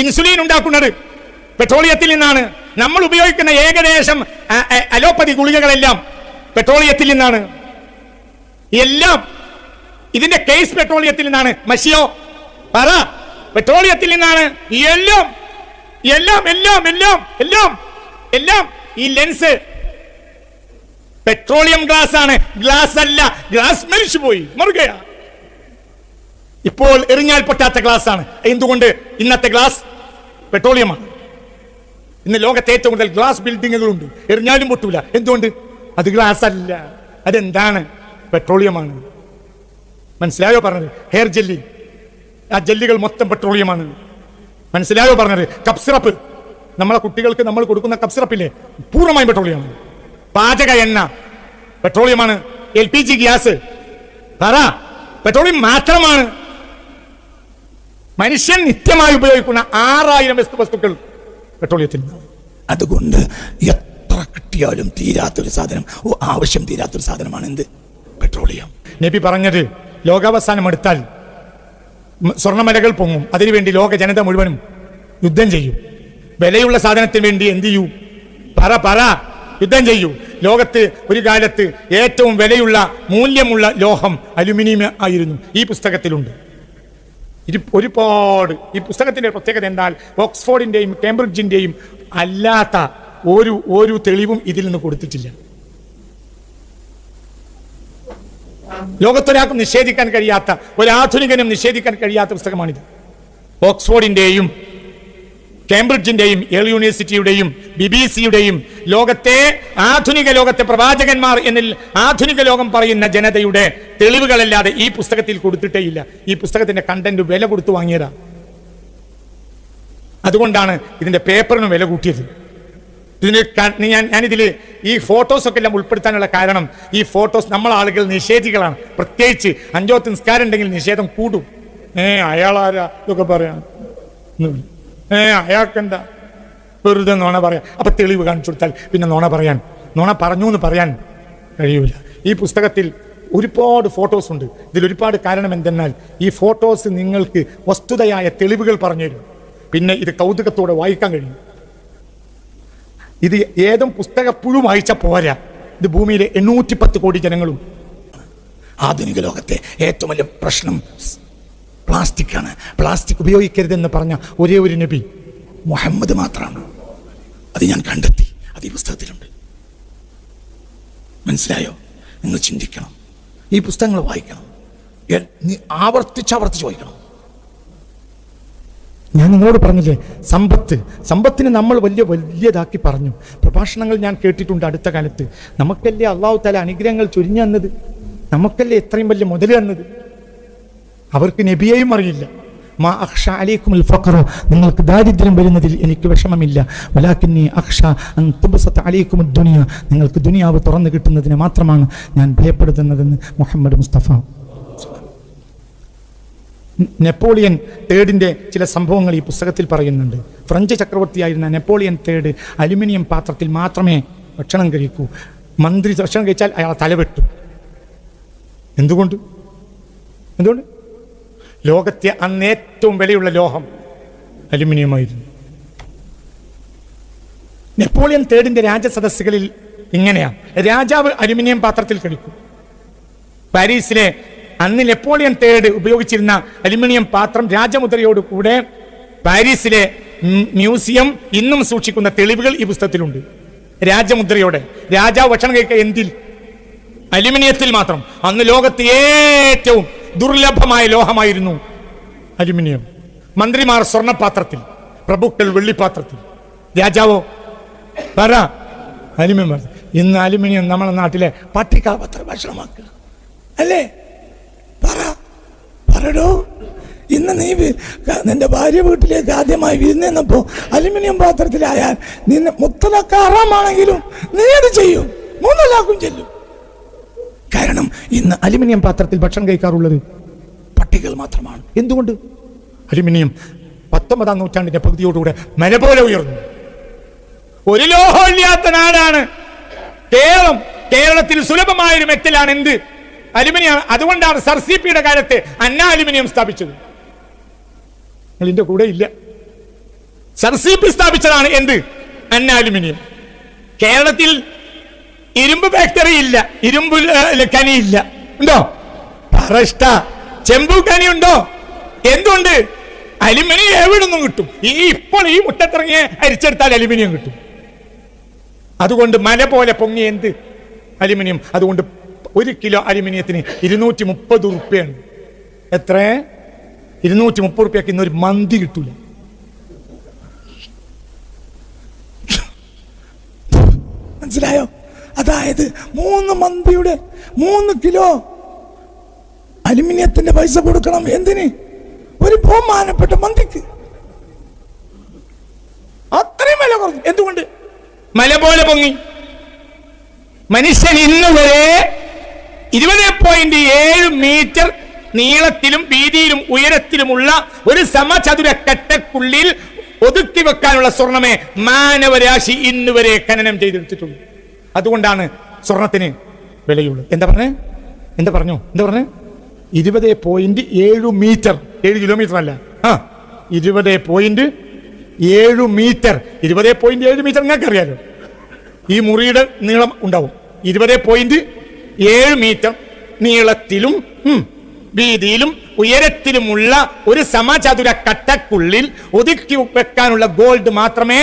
Insulin ഉണ്ടാക്കുന്നത് പെട്രോളിയത്തിൽ നിന്നാണ്. നമ്മൾ ഉപയോഗിക്കുന്ന ഏകദേശം അലോപ്പതി ഗുളികകളെല്ലാം പെട്രോളിയത്തിൽ നിന്നാണ്. എല്ലാം ഇതിന്റെ കേസ് പെട്രോളിയത്തിൽ നിന്നാണ്. മഷിയോ പറ, പെട്രോളിയത്തിൽ നിന്നാണ്. എല്ലാം എല്ലാം എല്ലാം എല്ലാം എല്ലാം എല്ലാം ഈ ലെൻസ് പെട്രോളിയം ഗ്ലാസ് ആണ്, ഗ്ലാസ് അല്ല. ഗ്ലാസ് മരിച്ചു പോയി, മറുകയാ. ഇപ്പോൾ എറിഞ്ഞാൽ പൊട്ടാത്ത ഗ്ലാസ് ആണ്. എന്തുകൊണ്ട്? ഇന്നത്തെ ഗ്ലാസ് പെട്രോളിയമാണ്. ഇന്ന് ലോകത്തെ ഏറ്റവും കൂടുതൽ ഗ്ലാസ് ബിൽഡിങ്ങുകളുണ്ട്. എറിഞ്ഞാലും പൊട്ടൂല. എന്തുകൊണ്ട്? അത് ഗ്ലാസ് അല്ല, അതെന്താണ്? പെട്രോളിയമാണ്. മനസ്സിലായോ പറഞ്ഞത്? ഹെയർ ജെല്ലി, ആ ജെല്ലികൾ മൊത്തം പെട്രോളിയമാണ്. മനസ്സിലായോ പറഞ്ഞത്? കപ്പ് സിറപ്പ്, നമ്മളെ കുട്ടികൾക്ക് നമ്മൾ കൊടുക്കുന്ന കപ്പ് സിറപ്പില്ലേ, പൂർണ്ണമായും പെട്രോളിയമാണ്. പാചക എണ്ണ പെട്രോളിയമാണ്. LPG ഗ്യാസ് പറ, പെട്രോളിയം മാത്രമാണ്. മനുഷ്യൻ നിത്യമായി ഉപയോഗിക്കുന്ന 6000 വസ്തുക്കൾ പെട്രോളിയത്തിൽ. അതുകൊണ്ട് എത്ര കിട്ടിയാലും തീരാത്തൊരു സാധനം, ആവശ്യം തീരാത്തൊരു സാധനമാണ് എന്ത്? പെട്രോളിയം. നബി പറഞ്ഞത് ലോകാവസാനം എടുത്താൽ സ്വർണ്ണമലകൾ പൊങ്ങും. അതിനുവേണ്ടി ലോക ജനത മുഴുവനും യുദ്ധം ചെയ്യും. വിലയുള്ള സാധനത്തിന് വേണ്ടി എന്ത് ചെയ്യൂ? പറ യുദ്ധം ചെയ്യൂ. ലോകത്ത് ഒരു കാലത്ത് ഏറ്റവും വിലയുള്ള മൂല്യമുള്ള ലോഹം അലുമിനിയം ആയിരുന്നു. ഈ പുസ്തകത്തിലുണ്ട്. ഒരുപാട്. ഈ പുസ്തകത്തിന്റെ പ്രത്യേകത എന്നാൽ ഓക്സ്ഫോർഡിന്റെയും കേംബ്രിഡ്ജിന്റെയും അല്ലാത്ത ഒരു തെളിവും ഇതിൽ നിന്ന് കൊടുത്തിട്ടില്ല. ലോകത്തൊരാൾക്കും നിഷേധിക്കാൻ കഴിയാത്ത, ഒരാധുനികനും നിഷേധിക്കാൻ കഴിയാത്ത പുസ്തകമാണിത്. ഓക്സ്ഫോർഡിന്റെയും കേംബ്രിഡ്ജിന്റെയും ഏൾ യൂണിവേഴ്സിറ്റിയുടെയും BBC-യുടെയും ലോകത്തെ ആധുനിക ലോകത്തെ പ്രവാചകന്മാർ എന്നിൽ ആധുനിക ലോകം പറയുന്ന ജനതയുടെ തെളിവുകളല്ലാതെ ഈ പുസ്തകത്തിൽ കൊടുത്തിട്ടേ ഇല്ല. ഈ പുസ്തകത്തിന്റെ കണ്ടന്റ് വില കൊടുത്തു വാങ്ങിയതാ. അതുകൊണ്ടാണ് ഇതിന്റെ പേപ്പറിന് വില കൂട്ടിയത്. ഞാനിതിൽ ഈ ഫോട്ടോസൊക്കെ എല്ലാം ഉൾപ്പെടുത്താനുള്ള കാരണം, ഈ ഫോട്ടോസ് നമ്മളാളുകൾ നിഷേധികളാണ്. പ്രത്യേകിച്ച് 5 വക്ത് നിസ്കാരം ഉണ്ടെങ്കിൽ നിഷേധം കൂടും. അയാളാരാ ഇതൊക്കെ പറയാൻ, അയാൾക്കെന്താ വെറുതെ നോണ പറയാം. അപ്പൊ തെളിവ് കാണിച്ചു കൊടുത്താൽ പിന്നെ നോണ പറഞ്ഞു എന്ന് പറയാൻ കഴിയൂല. ഈ പുസ്തകത്തിൽ ഒരുപാട് ഫോട്ടോസ് ഉണ്ട്. ഇതിൽ ഒരുപാട് കാരണം എന്തെന്നാൽ ഈ ഫോട്ടോസ് നിങ്ങൾക്ക് വസ്തുതയായ തെളിവുകൾ പറഞ്ഞു തരും. പിന്നെ ഇത് കൗതുകത്തോടെ വായിക്കാൻ കഴിയും. ഇത് ഏതും പുസ്തകപ്പുഴു വായിച്ച പോരാ. ഇത് ഭൂമിയിലെ 810 കോടി ജനങ്ങളും. ആധുനിക ലോകത്തെ ഏറ്റവും വലിയ പ്രശ്നം പ്ലാസ്റ്റിക് ആണ്. പ്ലാസ്റ്റിക് ഉപയോഗിക്കരുതെന്ന് പറഞ്ഞ ഒരേ ഒരു നബി മുഹമ്മദ് മാത്രമാണ്. അത് ഞാൻ കണ്ടെത്തി. അത് ഈ പുസ്തകത്തിലുണ്ട്. മനസ്സിലായോ? നിങ്ങൾ ചിന്തിക്കണം, ഈ പുസ്തകങ്ങൾ വായിക്കണം, ആവർത്തിച്ച് വായിക്കണം. ഞാൻ നിങ്ങളോട് പറഞ്ഞില്ലേ, സമ്പത്തിന് നമ്മൾ വലിയതാക്കി പറഞ്ഞു. പ്രഭാഷണങ്ങൾ ഞാൻ കേട്ടിട്ടുണ്ട് അടുത്ത കാലത്ത്. നമുക്കല്ലേ അള്ളാഹു തആല അനുഗ്രഹങ്ങൾ ചൊരിഞ്ഞു തന്നത്, നമുക്കല്ലേ എത്രയും വലിയ മുതൽ തന്നത്. അവർക്ക് നബിയെയും അറിയില്ല. മാ അഖ്ഷ അലൈക്കുമുൽ ഫഖറ, നിങ്ങൾക്ക് ദാരിദ്ര്യം വരുന്നതിൽ എനിക്ക് വിഷമമില്ല. വലാകിന്നി അഖ്ഷ അൻ തുബ്സത അലൈക്കുമുദ് ദുനിയ, നിങ്ങൾക്ക് ദുനിയാവ് തുറന്നു കിട്ടുന്നതിനെ മാത്രമാണ് ഞാൻ ഭയപ്പെടുന്നതെന്ന് മുഹമ്മദ് മുസ്തഫ. നെപ്പോളിയൻ തേർഡിന്റെ ചില സംഭവങ്ങൾ ഈ പുസ്തകത്തിൽ പറയുന്നുണ്ട്. ഫ്രഞ്ച് ചക്രവർത്തിയായിരുന്ന നെപ്പോളിയൻ തേർഡ് അലുമിനിയം പാത്രത്തിൽ മാത്രമേ ഭക്ഷണം കഴിക്കൂ. മന്ത്രി ഭക്ഷണം കഴിച്ചാൽ അയാളെ തലവെട്ടും. എന്തുകൊണ്ട്? ലോകത്തെ അന്ന് ഏറ്റവും വിലയുള്ള ലോഹം അലുമിനിയമായിരുന്നു. നെപ്പോളിയൻ തേർഡിന്റെ രാജസദസ്സുകളിൽ ഇങ്ങനെയാ, രാജാവ് അലുമിനിയം പാത്രത്തിൽ കഴിക്കും. പാരീസിലെ അന്ന് നെപ്പോളിയൻ തേർഡ് ഉപയോഗിച്ചിരുന്ന അലുമിനിയം പാത്രം രാജമുദ്രയോട് കൂടെ പാരീസിലെ മ്യൂസിയം ഇന്നും സൂക്ഷിക്കുന്ന തെളിവുകൾ ഈ പുസ്തകത്തിലുണ്ട്. രാജമുദ്രയോടെ രാജാവ് ഭക്ഷണം കഴിക്കുക എന്തിൽ? അലുമിനിയത്തിൽ മാത്രം. അന്ന് ലോകത്ത് ഏറ്റവും ദുർലഭമായ ലോഹമായിരുന്നു അലുമിനിയം. മന്ത്രിമാർ സ്വർണ്ണപാത്രത്തിൽ, പ്രഭുക്കൾ വെള്ളിപ്പാത്രത്തിൽ, രാജാവോ പറ അലുമിനിയം പാത്രം. ഇന്ന് അലുമിനിയം നമ്മുടെ നാട്ടിലെ പട്ടിക്കാപത്ര ഭക്ഷണമാക്കുക അല്ലേ? പറടോ, ഇന്ന് നീ നിന്റെ ഭാര്യ വീട്ടിലേക്ക് ആദ്യമായി വിരുന്നപ്പോ അലുമിനിയം പാത്രത്തിലായാൽ നിന്നെ മുത്തലക്ക ഹറാമാണെങ്കിലും നീ അത് ചെയ്യും, 3 തലാഖും ചെല്ലും. കാരണം ഇന്ന് അലുമിനിയം പാത്രത്തിൽ ഭക്ഷണം കഴിക്കാറുള്ളത് പട്ടികൾ മാത്രമാണ്. എന്തുകൊണ്ട്? അലുമിനിയം 19-ാം നൂറ്റാണ്ടിന്റെ പകുതിയോടുകൂടെ മല പോലെ ഉയർന്നു. ഒരു ലോഹമില്ലാത്ത നാടാണ് കേരളം. കേരളത്തിൽ സുലഭമായൊരു മെറ്റലാണ് എന്ത്? അലുമിനിയം. അതുകൊണ്ടാണ് സർ CP-യുടെ കാലത്ത് അന്ന അലുമിനിയം സ്ഥാപിച്ചത്. നിങ്ങളിന്റെ കൂടെ ഇല്ല. സർസീപ്പ് സ്ഥാപിച്ചതാണ് എന്ത്? അന്ന അലുമിനിയം. കേരളത്തിൽ ഇരുമ്പ് ഫാക്ടറി ഇല്ല, ഇരുമ്പ് കനി ഇല്ല. ഉണ്ടോ? പറഷ്ട ചെമ്പു കനി ഉണ്ടോ? എന്തുകൊണ്ട്? അലുമിനിയം എവിടെ നിന്നും കിട്ടും. ഇപ്പോൾ ഈ മുട്ടത്തിറങ്ങിയ അരിച്ചെടുത്താൽ അലുമിനിയം കിട്ടും. അതുകൊണ്ട് മല പോലെ പൊങ്ങി എന്ത്? അലുമിനിയം. അതുകൊണ്ട് 1 കിലോ അലുമിനിയത്തിന് 230 റുപ്യാണ്. എത്ര? 230 റുപ്യക്ക് ഇന്നൊരു മന്തി കിട്ടൂല. മനസ്സിലായോ? അതായത് 3 മന്തിയുടെ 3 കിലോ അലുമിനിയത്തിന്റെ പൈസ കൊടുക്കണം. എന്തിന്? ഒരു ബഹുമാനപ്പെട്ട മന്തിക്ക്. അത്രയും വില കുറഞ്ഞു. എന്തുകൊണ്ട്? മല പോലെ പൊങ്ങി. മനുഷ്യൻ ഇന്ന് വരെ 20.7 മീറ്റർ നീളത്തിലും വീതിയിലും ഉയരത്തിലുമുള്ള ഒരു സമചതുര കട്ടക്കുള്ളിൽ ഒതുക്കി വെക്കാനുള്ള സ്വർണമേ മാനവരാശി ഇന്ന് വരെ ഖനനം ചെയ്തെടുത്തിട്ടുള്ളൂ. അതുകൊണ്ടാണ് സ്വർണത്തിന് വിലയുള്ളത്. എന്താ പറഞ്ഞു? 20.7 മീറ്റർ. 7 കിലോമീറ്റർ അല്ല, 20.7 മീറ്റർ. 20.7 മീറ്റർ നിങ്ങൾക്ക് അറിയാലോ. ഈ മുറിയുടെ നീളം ഉണ്ടാവും. 20.7 മീറ്റർ നീളത്തിലും വീതിയിലും ഉയരത്തിലുമുള്ള ഒരു സമചതുര കട്ടക്കുള്ളിൽ ഒതുക്കി വെക്കാനുള്ള ഗോൾഡ് മാത്രമേ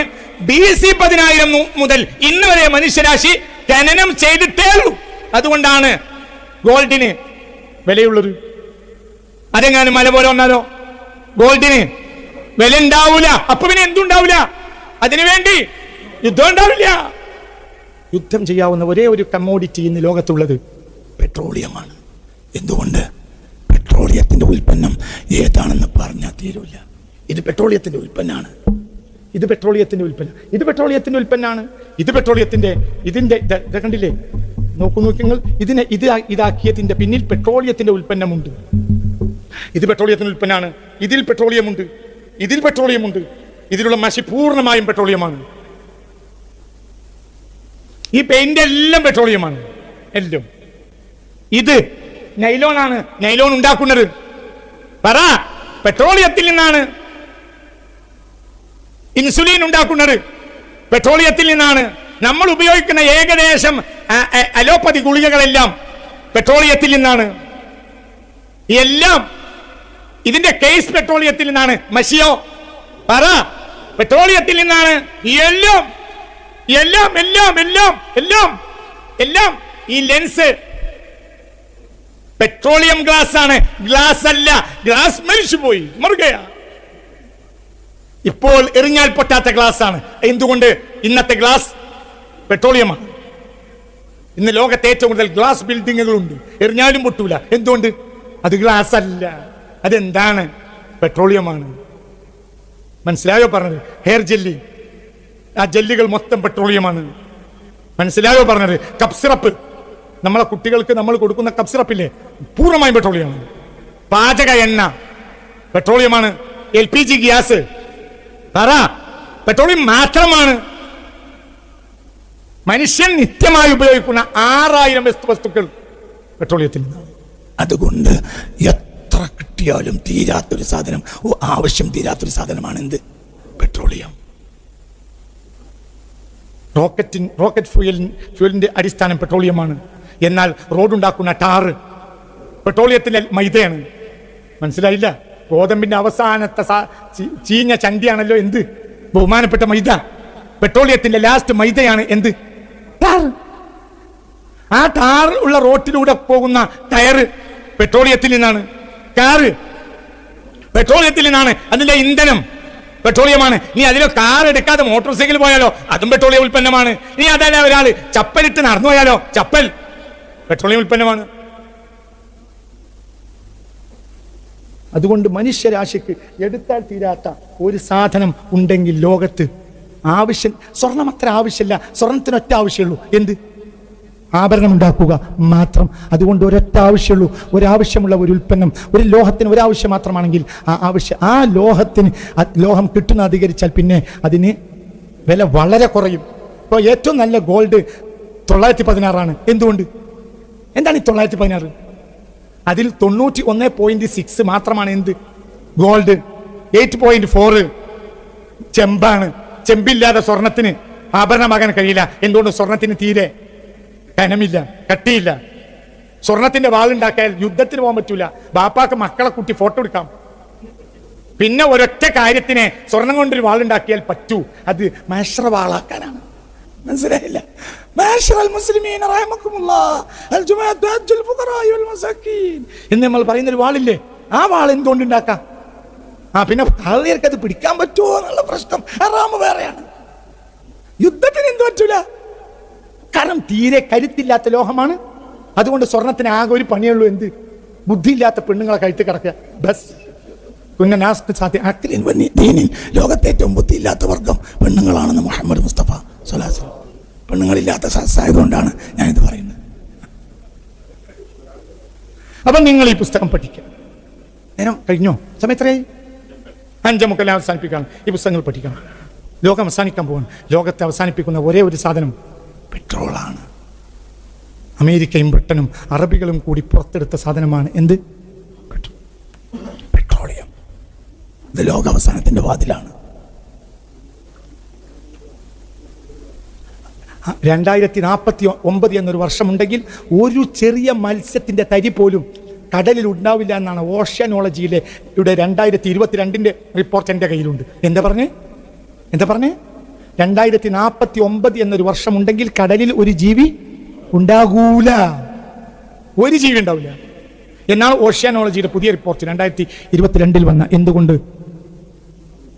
BC 10,000 മുതൽ ഇന്ന് വരെ മനുഷ്യരാശി ഖനനം ചെയ്തിട്ടേ ഉള്ളൂ. അതുകൊണ്ടാണ് ഗോൾഡിന് വിലയുള്ളത്. അതെങ്ങാനും മല പോലെ വന്നാലോ ഗോൾഡിന് വില ഉണ്ടാവൂല. അപ്പൊ പിന്നെ എന്തുണ്ടാവില്ല? അതിനുവേണ്ടി യുദ്ധം ഉണ്ടാവില്ല. യുദ്ധം ചെയ്യാവുന്ന ഒരേ ഒരു കമ്മോഡിറ്റി ഇന്ന് ലോകത്തുള്ളത് പെട്രോളിയമാണ്. എന്തുകൊണ്ട്? പെട്രോളിയത്തിന്റെ ഉൽപ്പന്നം ഏതാണെന്ന് പറഞ്ഞാൽ തീരൂല. ഇത് പെട്രോളിയത്തിന്റെ ഉൽപ്പന്നമാണ്. ഇത് പെട്രോളിയത്തിന്റെ ഉൽപ്പന്നമാണ്. ഇതിന്റെ കണ്ടില്ലേ? നോക്കൂ നിങ്ങൾ. ഇതിനെ ഇതാക്കിയതിന്റെ പിന്നിൽ പെട്രോളിയത്തിന്റെ ഉൽപ്പന്നമുണ്ട്. ഇത് പെട്രോളിയത്തിന്റെ ഉൽപ്പന്നമാണ്. ഇതിൽ പെട്രോളിയമുണ്ട്. ഇതിലുള്ള മഷി പൂർണ്ണമായും പെട്രോളിയമാണ്. ഈ പെയിന്റ് എല്ലാം പെട്രോളിയമാണ്. എല്ലാം. ഇത് നൈലോണാണ്. നൈലോൺ ഉണ്ടാക്കുന്നത് പെട്രോളിയത്തിൽ നിന്നാണ്. ഇൻസുലിൻ ഉണ്ടാക്കുന്നത് പെട്രോളിയത്തിൽ നിന്നാണ്. നമ്മൾ ഉപയോഗിക്കുന്ന ഏകദേശം അലോപ്പതി ഗുളികകളെല്ലാം പെട്രോളിയത്തിൽ നിന്നാണ്. എല്ലാം ഇതിന്റെ കേസ് പെട്രോളിയത്തിൽ നിന്നാണ്. മഷിയോ പെട്രോളിയത്തിൽ നിന്നാണ്. എല്ലാം ഈ ലെൻസ് പെട്രോളിയം ഗ്ലാസ് ആണ്. ഗ്ലാസ് അല്ല. ഗ്ലാസ് മരിച്ചു പോയി, മറുകയാ. ഇപ്പോൾ എറിഞ്ഞാൽ പൊട്ടാത്ത ഗ്ലാസ് ആണ്. എന്തുകൊണ്ട്? ഇന്നത്തെ ഗ്ലാസ് പെട്രോളിയമാണ്. ഇന്ന് ലോകത്തെ ഏറ്റവും കൂടുതൽ ഗ്ലാസ് ബിൽഡിങ്ങുകളുണ്ട്. എറിഞ്ഞാലും പൊട്ടൂല. എന്തുകൊണ്ട്? അത് ഗ്ലാസ് അല്ല. അതെന്താണ്? പെട്രോളിയമാണ്. മനസ്സിലായോ പറഞ്ഞത്? ഹെയർ ജെല്ലി, ആ ജെല്ലികൾ മൊത്തം പെട്രോളിയമാണ്. മനസ്സിലായോ പറഞ്ഞത്? കപ്പ് സിറപ്പ്, നമ്മളെ കുട്ടികൾക്ക് നമ്മൾ കൊടുക്കുന്ന കപ്പ് സിറപ്പില്ലേ, പൂർണ്ണമായും പെട്രോളിയമാണ്. പാചക എണ്ണ പെട്രോളിയമാണ്. LPG ഗ്യാസ് പെട്രോളിയം മാത്രമാണ്. മനുഷ്യൻ നിത്യമായി ഉപയോഗിക്കുന്ന 6000 വസ്തുക്കൾ പെട്രോളിയത്തിൽ നിന്നാണ്. അതുകൊണ്ട് എത്ര കിട്ടിയാലും തീരാത്തൊരു സാധനം, ആവശ്യം തീരാത്തൊരു സാധനമാണ് എന്ത്? പെട്രോളിയം. റോക്കറ്റ് ഫ്യൂലിന്റെ അടിസ്ഥാനം പെട്രോളിയമാണ്. എന്നാൽ റോഡുണ്ടാക്കുന്ന ടാറ് പെട്രോളിയത്തിന്റെ മൈദയാണ്. മനസ്സിലായില്ല? ഗോതമ്പിന്റെ അവസാനത്തെ ചീഞ്ഞ ചണ്ടിയാണല്ലോ എന്ത്? ബഹുമാനപ്പെട്ട മൈദ. പെട്രോളിയത്തിന്റെ ലാസ്റ്റ് മൈദയാണ് എന്ത്? ടാർ. ആ ടാർ ഉള്ള റോട്ടിലൂടെ പോകുന്ന ടയറ് പെട്രോളിയത്തിൽ നിന്നാണ്. കാറ് പെട്രോളിയത്തിൽ നിന്നാണ്. അതിന്റെ ഇന്ധനം പെട്രോളിയമാണ്. നീ അതിലോ കാർ എടുക്കാതെ മോട്ടോർ സൈക്കിൾ പോയാലോ അതും പെട്രോളിയം ഉൽപ്പന്നമാണ്. നീ അതല്ല ഒരാൾ ചപ്പലിട്ട് നടന്നു പോയാലോ ചപ്പൽ പെട്രോളിയം ഉൽപ്പന്നമാണ്. അതുകൊണ്ട് മനുഷ്യരാശിക്ക് എടുത്താൽ തീരാത്ത ഒരു സാധനം ഉണ്ടെങ്കിൽ ലോകത്ത് ആവശ്യം, സ്വർണം അത്ര ആവശ്യമില്ല. സ്വർണത്തിനൊറ്റ ആവശ്യമുള്ളൂ. എന്ത്? ആഭരണം ഉണ്ടാക്കുക മാത്രം. അതുകൊണ്ട് ഒരൊറ്റ ആവശ്യമുള്ളൂ. ഒരാവശ്യമുള്ള ഒരു ഉൽപ്പന്നം, ഒരു ലോഹത്തിന് ഒരാവശ്യം മാത്രമാണെങ്കിൽ ആ ലോഹം കിട്ടുന്ന അധികരിച്ചാൽ പിന്നെ അതിന് വില വളരെ കുറയും. ഇപ്പോൾ ഏറ്റവും നല്ല ഗോൾഡ് 916 എന്തുകൊണ്ട്? എന്താണ് ഈ 916? അതിൽ 91.6 മാത്രമാണ് എന്ത്? ഗോൾഡ്. 8.4 ചെമ്പാണ്. ചെമ്പില്ലാതെ സ്വർണത്തിന് ആഭരണമാകാൻ കഴിയില്ല. എന്തുകൊണ്ട്? സ്വർണത്തിന് തീരെ കനമില്ല, കട്ടിയില്ല. സ്വർണത്തിന്റെ വാളുണ്ടാക്കിയാൽ യുദ്ധത്തിന് പോകാൻ പറ്റൂല. ബാപ്പാക്ക് മക്കളെ കൂട്ടി ഫോട്ടോ എടുക്കാം. പിന്നെ ഒരൊറ്റ കാര്യത്തിനെ സ്വർണം കൊണ്ടൊരു വാളുണ്ടാക്കിയാൽ പറ്റൂ, അത് മഹ്ശറ വാളാക്കാനാണ്. മനസ്സിലായില്ല? എന്ന് നമ്മൾ പറയുന്നൊരു വാളില്ലേ, ആ വാൾ എന്തുകൊണ്ടുണ്ടാക്കാം? പിന്നെ ആളുകൾക്ക് അത് പിടിക്കാൻ പറ്റുമോ എന്നുള്ള പ്രശ്നം ഹറാമ് വേറെയാണ്. യുദ്ധത്തിന് എന്ത് പറ്റൂല, കാരണം തീരെ കരുത്തില്ലാത്ത ലോഹമാണ്. അതുകൊണ്ട് സ്വർണത്തിന് ആകെ ഒരു പണിയുള്ളൂ, എന്ത്? ബുദ്ധിയില്ലാത്ത പെണ്ണുങ്ങളെ കഴുത്ത് കിടക്കുക. ബസ് പിന്നെ ലോകത്തെ ഏറ്റവും ബുദ്ധിയില്ലാത്ത വർഗം പെണ്ണുങ്ങളാണെന്ന് മുഹമ്മദ് മുസ്തഫ സ്വല്ലല്ലാഹു അലൈഹി വസല്ലം. പെണ്ണുങ്ങളില്ലാത്ത സദസ്സായതുകൊണ്ടാണ് ഞാനിത് പറയുന്നത്. അപ്പൊ നിങ്ങൾ ഈ പുസ്തകം പഠിക്കുക. നേരം കഴിഞ്ഞോ? സമയത്രയായി? 5:45 അവസാനിപ്പിക്കണം. ഈ പുസ്തകങ്ങൾ പഠിക്കണം. ലോകം അവസാനിക്കാൻ പോവാണ്. ലോകത്തെ അവസാനിപ്പിക്കുന്ന ഒരേ ഒരു സാധനം പെട്രോളാണ്. അമേരിക്കയും ബ്രിട്ടനും അറബികളും കൂടി പുറത്തെടുത്ത സാധനമാണ് എന്ത്? പെട്രോളിയം. ഇത് ലോകാവസാനത്തിന്റെ വാതിലാണ്. 2049 എന്നൊരു വർഷമുണ്ടെങ്കിൽ ഒരു ചെറിയ മത്സ്യത്തിന്റെ തരി പോലും കടലിൽ ഉണ്ടാവില്ല എന്നാണ് ഓഷ്യാനോളജിയിലെ 2022 റിപ്പോർട്ട് എൻ്റെ കയ്യിലുണ്ട്. എന്താ പറഞ്ഞേ? 2049 എന്നൊരു വർഷമുണ്ടെങ്കിൽ കടലിൽ ഒരു ജീവി ഉണ്ടാകൂല, ഒരു ജീവി ഉണ്ടാവില്ല എന്നാണ് ഓഷ്യാനോളജിയുടെ പുതിയ റിപ്പോർട്ട് 2022 വന്ന. എന്തുകൊണ്ട്?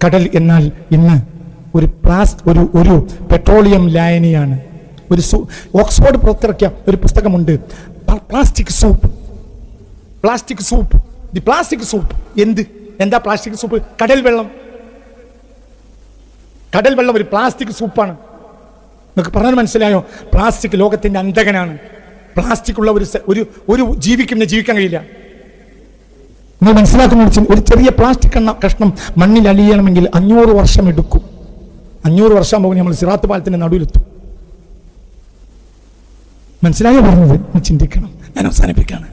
കടൽ എന്നാൽ ഇന്ന് ഒരു പെട്രോളിയം ലായനിയാണ്. ഓക്സ്ഫോർഡ് പുറത്തിറക്കിയ ഒരു പുസ്തകമുണ്ട്, പ്ലാസ്റ്റിക് സൂപ്പ്. എന്താ പ്ലാസ്റ്റിക് സൂപ്പ്? കടൽ വെള്ളം ഒരു പ്ലാസ്റ്റിക് സൂപ്പാണ്. നിങ്ങൾക്ക് പറഞ്ഞാൽ മനസ്സിലായോ? പ്ലാസ്റ്റിക് ലോകത്തിന്റെ അന്തകനാണ്. പ്ലാസ്റ്റിക് ഉള്ള ഒരു ജീവിക്കാൻ കഴിയില്ല. നിങ്ങൾ മനസ്സിലാക്കുന്ന ഒരു ചെറിയ പ്ലാസ്റ്റിക് കഷ്ണം മണ്ണിൽ അലിയണമെങ്കിൽ 500 വർഷം എടുക്കും. 500 വർഷം പോകുമ്പോൾ നമ്മൾ സിറാത്ത് പാലത്തിന്റെ നടുവിലെത്തും. മനസ്സിലായോ പറഞ്ഞത്? ചിന്തിക്കണം. ഞാൻ അവസാനിപ്പിക്കാണ്.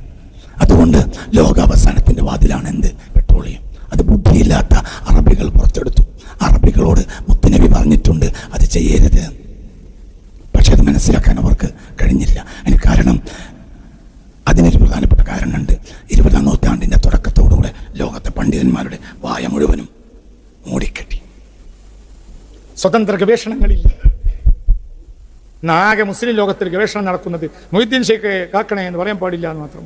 അതുകൊണ്ട് ലോകാവസാനത്തിന്റെ വാതിലാണ് എന്ത്? പെട്രോളിയം. അത് ബുദ്ധിയില്ലാത്ത അറബികൾ പുറത്തെടുത്തു. അറബികളോട് മുത്തുനബി പറഞ്ഞിട്ടുണ്ട് അത് ചെയ്യരുത്. പക്ഷെ അത് മനസ്സിലാക്കാൻ അവർക്ക് കഴിഞ്ഞില്ല. അതിന് കാരണം, അതിനൊരു പ്രധാനപ്പെട്ട കാരണമുണ്ട്. 20-ാം നൂറ്റാണ്ടിന്റെ തുടക്കത്തോടുകൂടെ ലോകത്തെ പണ്ഡിതന്മാരുടെ വായ മുഴുവനും മൂടിക്കെട്ടി. സ്വതന്ത്ര ഗവേഷണങ്ങളില്ല. ആകെ മുസ്ലിം ലോകത്തിൽ ഗവേഷണം നടക്കുന്നത് മൊയ്തീൻ ഷേഖ് കാക്കണേ എന്ന് പറയാൻ പാടില്ല എന്ന് മാത്രം.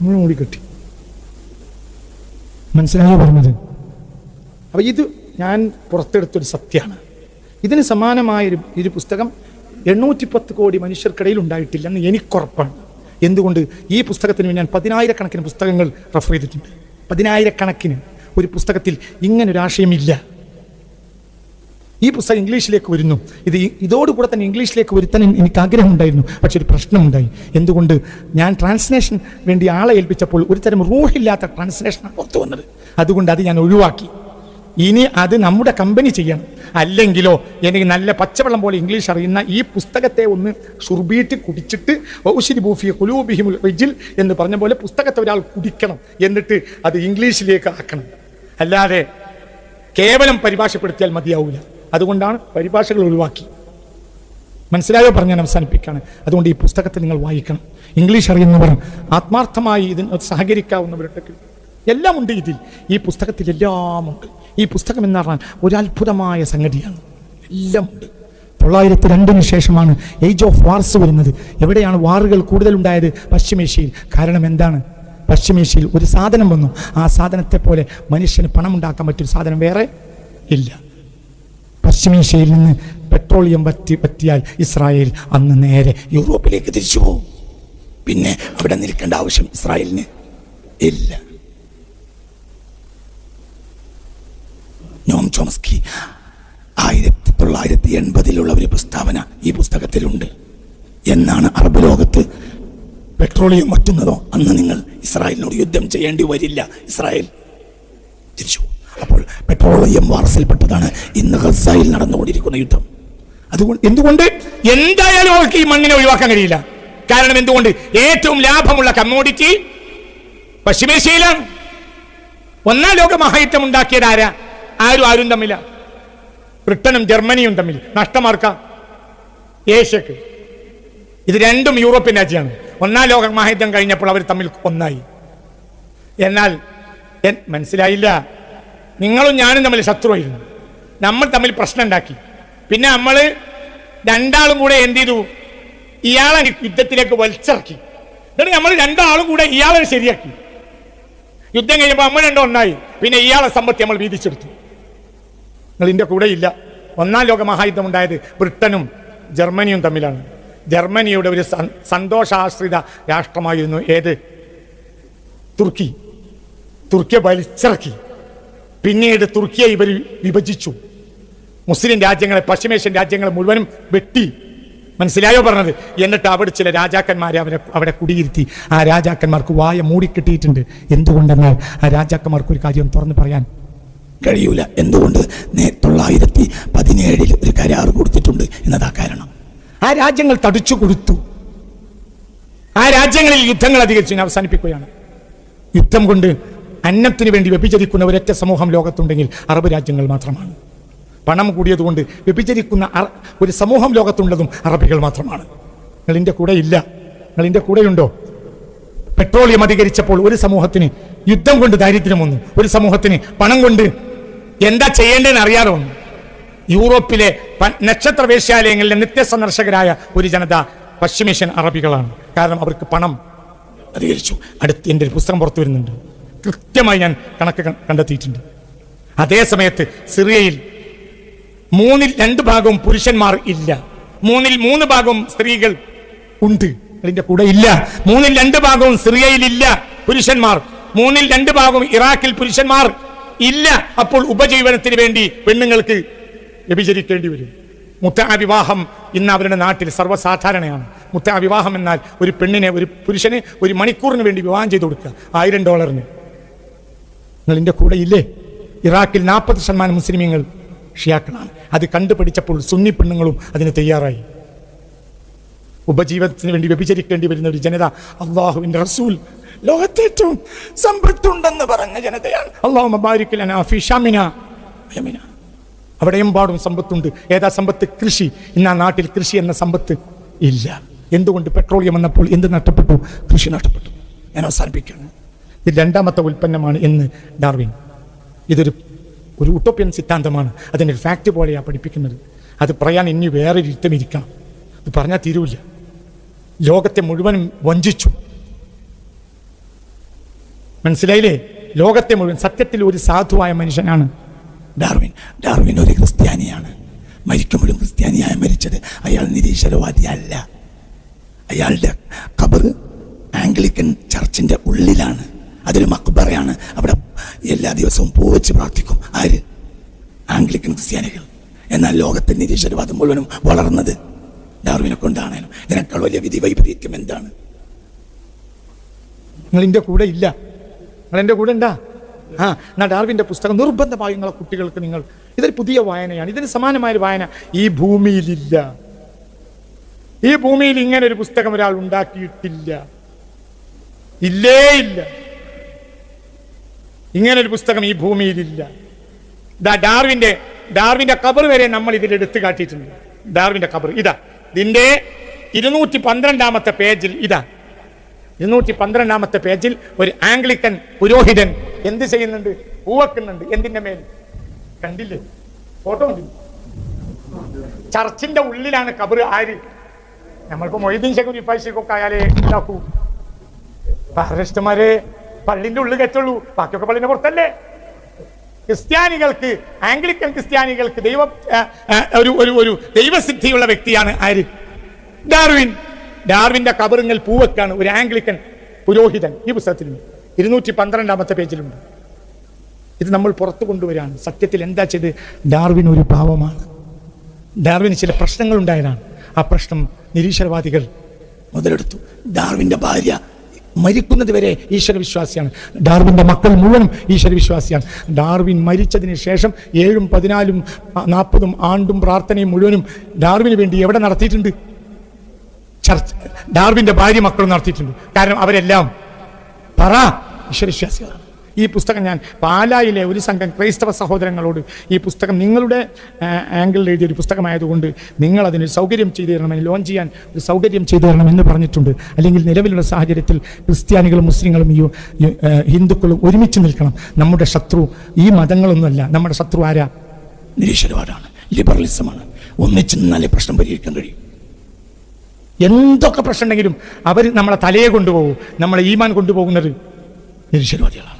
മൂടിക്കെട്ടി. മനസ്സിലായോ പറഞ്ഞത്? അപ്പൊ ഇത് ഞാൻ പുറത്തെടുത്തൊരു സത്യമാണ്. ഇതിന് സമാനമായ ഒരു പുസ്തകം 810 കോടി മനുഷ്യർക്കിടയിൽ ഉണ്ടായിട്ടില്ലെന്ന് എനിക്കുറപ്പാണ്. എന്തുകൊണ്ട്? ഈ പുസ്തകത്തിന് ഞാൻ 10,000 പുസ്തകങ്ങൾ റെഫർ ചെയ്തിട്ടുണ്ട്. 10,000 ഒരു പുസ്തകത്തിൽ ഇങ്ങനൊരു ആശയമില്ല. ഈ പുസ്തകം ഇംഗ്ലീഷിലേക്ക് വരുന്നു. ഇതോടുകൂടെ തന്നെ ഇംഗ്ലീഷിലേക്ക് വരുത്താൻ എനിക്ക് ആഗ്രഹമുണ്ടായിരുന്നു. പക്ഷെ ഒരു പ്രശ്നമുണ്ടായി. എന്തുകൊണ്ട്? ഞാൻ ട്രാൻസ്ലേഷൻ വേണ്ടി ആളെ ഏൽപ്പിച്ചപ്പോൾ ഒരു തരം റൂഹില്ലാത്ത ട്രാൻസ്ലേഷനാണ് പുറത്തു വന്നത്. അതുകൊണ്ട് അത് ഞാൻ ഒഴിവാക്കി. ഇനി അത് നമ്മുടെ കമ്പനി ചെയ്യണം. അല്ലെങ്കിലോ എനിക്ക് നല്ല പച്ചവെള്ളം പോലെ ഇംഗ്ലീഷ് അറിയുന്ന ഈ പുസ്തകത്തെ ഒന്ന് ഷുർബീറ്റ് കുടിച്ചിട്ട് എന്ന് പറഞ്ഞ പോലെ പുസ്തകത്തെ ഒരാൾ കുടിക്കണം. എന്നിട്ട് അത് ഇംഗ്ലീഷിലേക്ക് ആക്കണം. അല്ലാതെ കേവലം പരിഭാഷപ്പെടുത്തിയാൽ മതിയാവില്ല. അതുകൊണ്ടാണ് പരിഭാഷകൾ ഒഴിവാക്കി. മനസ്സിലായോ? പറഞ്ഞാൽ അവസാനിപ്പിക്കുകയാണ്. അതുകൊണ്ട് ഈ പുസ്തകത്തെ നിങ്ങൾ വായിക്കണം. ഇംഗ്ലീഷ് അറിയുന്നവർ, ആത്മാർത്ഥമായി ഇതിന് സഹകരിക്കാവുന്നവരുടെ എല്ലാം ഉണ്ട് ഇതിൽ. ഈ പുസ്തകത്തിൽ എല്ലാം ഉണ്ട്. ഈ പുസ്തകം എന്ന് പറഞ്ഞാൽ ഒരു അത്ഭുതമായ സംഗതിയാണ്. എല്ലാം ഉണ്ട്. 902 ശേഷമാണ് ഏജ് ഓഫ് വാർസ് വരുന്നത്. എവിടെയാണ് വാറുകൾ കൂടുതലുണ്ടായത്? പശ്ചിമേഷ്യയിൽ. കാരണം എന്താണ്? പശ്ചിമേഷ്യയിൽ ഒരു സാധനം വന്നു. ആ സാധനത്തെ പോലെ മനുഷ്യന് പണം ഉണ്ടാക്കാൻ പറ്റിയൊരു സാധനം വേറെ ഇല്ല. പശ്ചിമേഷ്യയിൽ നിന്ന് പെട്രോളിയം പറ്റിയാൽ ഇസ്രായേൽ അന്ന് നേരെ യൂറോപ്പിലേക്ക് തിരിച്ചു പോകും. പിന്നെ അവിടെ നിൽക്കേണ്ട ആവശ്യം ഇസ്രായേലിന് ഇല്ല. നോം ചോംസ്കി 1980 ഒരു പ്രസ്താവന ഈ പുസ്തകത്തിലുണ്ട്. എന്നാണ് അറബ് ലോകത്ത് പെട്രോളിയം വറ്റുന്നതോ അന്ന് നിങ്ങൾ ഇസ്രായേലിനോട് യുദ്ധം ചെയ്യേണ്ടി വരില്ല. ഇസ്രായേൽ തിരിച്ചു. അപ്പോൾ പെട്രോളിയം വാർസിൽപ്പെട്ടതാണ് ഇന്ന് ഗസയിൽ നടന്നുകൊണ്ടിരിക്കുന്ന യുദ്ധം. അതുകൊണ്ട് എന്തുകൊണ്ട് എന്തായാലും അവർക്ക് ഈ മണ്ണിനെ ഒഴിവാക്കാൻ കഴിയില്ല. കാരണം എന്തുകൊണ്ട്? ഏറ്റവും ലാഭമുള്ള കമ്മോഡിറ്റി പശ്ചിമേഷ്യയിലാണ്. ഒന്നാം ലോക മഹായുദ്ധം ഉണ്ടാക്കിയത് ആരാ? ആരും തമ്മില. ബ്രിട്ടനും ജർമ്മനിയും തമ്മിൽ. നഷ്ടമാർക്ക ഏഷ്യക്ക്. ഇത് രണ്ടും യൂറോപ്യൻ രാജ്യമാണ്. ഒന്നാം ലോക മഹായുദ്ധം കഴിഞ്ഞപ്പോൾ അവർ തമ്മിൽ ഒന്നായി. എന്നാൽ മനസ്സിലായില്ല, നിങ്ങളും ഞാനും തമ്മിൽ ശത്രുവായിരുന്നു. നമ്മൾ തമ്മിൽ പ്രശ്നം ഉണ്ടാക്കി. പിന്നെ നമ്മൾ രണ്ടാളും കൂടെ എന്ത് ചെയ്തു? ഇയാളെ യുദ്ധത്തിലേക്ക് വലിച്ചിറക്കി. എന്നിട്ട് നമ്മൾ രണ്ടാളും കൂടെ ഇയാളെ ശരിയാക്കി. യുദ്ധം കഴിയുമ്പോൾ നമ്മൾ രണ്ടും ഒന്നായി. പിന്നെ ഇയാളെ സമ്പത്തി നമ്മൾ വീതിച്ചെടുത്തു. നിങ്ങൾ ഇതിൻ്റെ കൂടെ ഇല്ല. ഒന്നാം ലോക മഹായുദ്ധം ഉണ്ടായത് ബ്രിട്ടനും ജർമ്മനിയും തമ്മിലാണ്. ജർമ്മനിയുടെ ഒരു സന്തോഷാശ്രിത രാഷ്ട്രമായിരുന്നു ഏത്? തുർക്കി. തുർക്കിയെ വലിച്ചിറക്കി. പിന്നീട് തുർക്കിയെ ഇവർ വിഭജിച്ചു. മുസ്ലിം രാജ്യങ്ങളെ, പശ്ചിമേഷ്യൻ രാജ്യങ്ങളെ മുഴുവനും വെട്ടി. മനസ്സിലായോ പറഞ്ഞത്? എന്നിട്ട് അവിടെ ചില രാജാക്കന്മാരെ അവിടെ കുടിയിരുത്തി. ആ രാജാക്കന്മാർക്ക് വായ മൂടിക്കെട്ടിയിട്ടുണ്ട്. എന്തുകൊണ്ടെന്നാൽ ആ രാജാക്കന്മാർക്ക് ഒരു കാര്യം തുറന്നു പറയാൻ കഴിയൂല. എന്തുകൊണ്ട്? 1917 ഒരു കരാർ കൊടുത്തിട്ടുണ്ട് എന്നതാ കാരണം. ആ രാജ്യങ്ങൾ തടിച്ചു കൊടുത്തു. ആ രാജ്യങ്ങളിൽ യുദ്ധങ്ങൾ അധികരിച്ചു. അവസാനിപ്പിക്കുകയാണ്. യുദ്ധം കൊണ്ട് അന്നത്തിന് വേണ്ടി വ്യഭിചരിക്കുന്ന ഒരൊറ്റ സമൂഹം ലോകത്തുണ്ടെങ്കിൽ അറബ് രാജ്യങ്ങൾ മാത്രമാണ്. പണം കൂടിയതുകൊണ്ട് വ്യഭിചരിക്കുന്ന ഒരു സമൂഹം ലോകത്തുള്ളതും അറബികൾ മാത്രമാണ്. നിങ്ങളിൻ്റെ കൂടെ ഇല്ല. നിങ്ങളിൻ്റെ കൂടെയുണ്ടോ? പെട്രോളിയം അധികരിച്ചപ്പോൾ ഒരു സമൂഹത്തിന് യുദ്ധം കൊണ്ട് ദാരിദ്ര്യം വന്നു. ഒരു സമൂഹത്തിന് പണം കൊണ്ട് എന്താ ചെയ്യേണ്ടതെന്ന് അറിയാതെ വന്നു. യൂറോപ്പിലെ നക്ഷത്ര വേശ്യാലയങ്ങളിലെ നിത്യസന്ദർശകരായ ഒരു ജനത പശ്ചിമേഷ്യൻ അറബികളാണ്. കാരണം അവർക്ക് പണം അധികരിച്ചു. അടുത്ത് എൻ്റെ ഒരു പുസ്തകം പുറത്തു വരുന്നുണ്ട്. കൃത്യമായി ഞാൻ കണക്ക് കണ്ടെത്തിയിട്ടുണ്ട്. അതേ സമയത്ത് സിറിയയിൽ 3/2 ഭാഗവും പുരുഷന്മാർ ഇല്ല. 3/3 ഭാഗവും സ്ത്രീകൾ ഉണ്ട്. അതിന്റെ കൂടെ ഇല്ല. 3/2 ഭാഗവും സിറിയയിൽ ഇല്ല പുരുഷന്മാർ. 3/2 ഭാഗവും ഇറാഖിൽ പുരുഷന്മാർ ഇല്ല. അപ്പോൾ ഉപജീവനത്തിന് വേണ്ടി പെണ്ണുങ്ങൾക്ക് വ്യഭിചരിക്കേണ്ടി വരും. മുത്തഅ വിവാഹം ഇന്ന് അവരുടെ നാട്ടിൽ സർവ്വസാധാരണയാണ്. മുത്തഅ വിവാഹം എന്നാൽ ഒരു പെണ്ണിനെ, ഒരു പുരുഷന് 1 മണിക്കൂറിന് വേണ്ടി വിവാഹം ചെയ്ത് കൊടുക്കുക $1000. നിങ്ങളിൻ്റെ കൂടെ ഇല്ലേ? ഇറാഖിൽ 40% മുസ്ലിമീങ്ങൾ ഷിയാക്കളാണ്. അത് കണ്ടുപിടിച്ചപ്പോൾ സുന്നി പെണ്ണുങ്ങളും അതിന് തയ്യാറായി. ഉപജീവനത്തിന് വേണ്ടി വ്യഭിചരിക്കേണ്ടി വരുന്ന ഒരു ജനത അള്ളാഹുവിന്റെ റസൂൽ ലോകത്തെ ഏറ്റവും സമ്പത്തുണ്ടെന്ന് പറഞ്ഞ ജനതയാണ്. അല്ലാഹുമ്മ ബാരിക് ലനാ ഫീ ശാമിനാ യമനാ. അവിടെയും പാടും സമ്പത്തുണ്ട്. ഏതാ സമ്പത്ത്? കൃഷി. ഇന്ന് ആ നാട്ടിൽ കൃഷി എന്ന സമ്പത്ത് ഇല്ല. എന്തുകൊണ്ട്? പെട്രോളിയം വന്നപ്പോൾ എന്ത് നഷ്ടപ്പെട്ടു? കൃഷി നഷ്ടപ്പെട്ടു. ഞാൻ അവസാനിപ്പിക്കുകയാണ്. ഇത് 2ാമത്തെ ഉൽപ്പന്നമാണ് എന്ന് ഡാർവിൻ. ഇതൊരു ഉട്ടോപ്യൻ സിദ്ധാന്തമാണ്. അതിനൊരു ഫാക്ട് പോലെയാണ് പഠിപ്പിക്കുന്നത്. അത് പറയാൻ ഇനി വേറെ യുദ്ധം ഇരിക്കണം. അത് പറഞ്ഞാൽ തീരൂല്ല. ലോകത്തെ മുഴുവനും വഞ്ചിച്ചു. മനസ്സിലായില്ലേ? ലോകത്തെ മുഴുവൻ. സത്യത്തിൽ ഒരു സാധുവായ മനുഷ്യനാണ് ഡാർവിൻ. ഡാർവിൻ ഒരു ക്രിസ്ത്യാനിയാണ്. മരിക്കുമ്പോഴും ക്രിസ്ത്യാനിയായി മരിച്ചത്. അയാൾ നിരീശ്വരവാദിയല്ല. അയാളുടെ ഖബർ ആംഗ്ലിക്കൻ ചർച്ചിന്റെ ഉള്ളിലാണ്. അതൊരു മക്ബറയാണ്. അവിടെ എല്ലാ ദിവസവും പൂവച്ച് പ്രാർത്ഥിക്കും. ആര്? ആംഗ്ലിക്കൻ ക്രിസ്ത്യാനികൾ. എന്നാൽ ലോകത്തെ നിരീശ്വരവാദം മുഴുവനും വളർന്നത് ഡാർവിനെ കൊണ്ടാണ്. ഇതിനേക്കാൾ വലിയ വിധി വൈപരീത്യം എന്താണ്? നിങ്ങളിൻ്റെ കൂടെ ഇല്ല. നിങ്ങളെൻ്റെ കൂടെ ഉണ്ടാ? എന്നാ ഡാർവിൻ്റെ പുസ്തകം നിർബന്ധമായി നിങ്ങളെ കുട്ടികൾക്ക് നിങ്ങൾ, ഇതൊരു പുതിയ വായനയാണ്. ഇതിന് സമാനമായൊരു വായന ഈ ഭൂമിയിലില്ല. ഈ ഭൂമിയിൽ ഇങ്ങനെ ഒരു പുസ്തകം ഒരാൾ ഉണ്ടാക്കിയിട്ടില്ല. ഇല്ലേ ഇല്ല. ഇങ്ങനൊരു പുസ്തകം ഈ ഭൂമിയിലില്ല. ഡാർവിന്റെ ഖബർ വരെ നമ്മൾ ഇതിൽ എടുത്തു കാട്ടിയിട്ടുണ്ട്. ഡാർവിന്റെ ഖബർ ഇതാ. ഇതിന്റെ 212ാമത്തെ പേജിൽ ഇതാ. 212ാമത്തെ പേജിൽ ഒരു ആംഗ്ലിക്കൻ പുരോഹിതൻ എന്ത് ചെയ്യുന്നുണ്ട്? പൂവെക്കുന്നുണ്ട്. എന്തിന്റെ മേൽ? കണ്ടില്ലേ? ഫോട്ടോ കണ്ടില്ലേ? ചർച്ചിന്റെ ഉള്ളിലാണ് ഖബർ. ആര്? നമ്മളിപ്പോ മൊയ്തീൻ ശേഖും ഇഫായിഷൊക്കെ ആയാലേ ഉണ്ടാക്കൂ. മഹാരാഷ്ട്രമാരെ പള്ളിന്റെ ഉള്ളിൽ കെറ്റുള്ളൂ. ബാക്കിയൊക്കെ പള്ളിന്റെ പുറത്തല്ലേ? ക്രിസ്ത്യാനികൾക്ക്, ആംഗ്ലിക്കൻ ക്രിസ്ത്യാനികൾക്ക് ഒരു ദൈവസിദ്ധിയുള്ള വ്യക്തിയാണ് ആര്? ഡാർവിൻ. ഡാർവിന്റെ ഖബറിൽ പൂവെക്കാണ് ഒരു ആംഗ്ലിക്കൻ പുരോഹിതൻ. ഈ പുസ്തകത്തിലുണ്ട്. 212ാമത്തെ പേജിലുണ്ട്. ഇത് നമ്മൾ പുറത്തു കൊണ്ടുവരാണ്. സത്യത്തിൽ എന്താ ചെയ്ത്? ഡാർവിൻ ഒരു പാവമാണ്. ഡാർവിന് ചില പ്രശ്നങ്ങൾ ഉണ്ടായതാണ്. ആ പ്രശ്നം നിരീശ്വരവാദികൾ മുതലെടുത്തു. ഡാർവിന്റെ ഭാര്യ മരിക്കുന്നത് വരെ ഈശ്വരവിശ്വാസിയാണ്. ഡാർവിന്റെ മക്കൾ മുഴുവനും ഈശ്വരവിശ്വാസിയാണ്. ഡാർവിൻ മരിച്ചതിന് ശേഷം 7ഉം 14ഉം 40ഉം ആണ്ടും പ്രാർത്ഥനയും മുഴുവനും ഡാർവിന് വേണ്ടി എവിടെ നടത്തിയിട്ടുണ്ട്? ചർച്ച്. ഡാർവിന്റെ ഭാര്യ മക്കളും നടത്തിയിട്ടുണ്ട്. കാരണം അവരെല്ലാം ഈശ്വരവിശ്വാസികളാണ്. ഈ പുസ്തകം ഞാൻ പാലായിലെ ഒരു സംഘം ക്രൈസ്തവ സഹോദരങ്ങളോട് ഈ പുസ്തകം നിങ്ങളുടെ ആംഗിളിൽ എഴുതിയൊരു പുസ്തകമായതുകൊണ്ട് നിങ്ങൾ അതിന് സൗകര്യം ചെയ്തു തരണമെന്ന്, ലോഞ്ച് ചെയ്യാൻ ഒരു സൗകര്യം ചെയ്തു തരണമെന്ന് പറഞ്ഞിട്ടുണ്ട്. അല്ലെങ്കിൽ നിലവിലുള്ള സാഹചര്യത്തിൽ ക്രിസ്ത്യാനികളും മുസ്ലിങ്ങളും ഹിന്ദുക്കളും ഒരുമിച്ച് നിൽക്കണം. നമ്മുടെ ശത്രു ഈ മതങ്ങളൊന്നുമല്ല. നമ്മുടെ ശത്രു ആരാ? നിരീശ്വരവാദമാണ്, ലിബറലിസമാണ്. ഒന്നിച്ച് നിന്നാലേ പ്രശ്നം പരിഹരിക്കാൻ കഴിയും. എന്തൊക്കെ പ്രശ്നം ഉണ്ടെങ്കിലും അവർ നമ്മളെ തലയെ കൊണ്ടുപോകും. നമ്മളെ ഈമാൻ കൊണ്ടുപോകുന്നത് നിരീശ്വരവാദികളാണ്.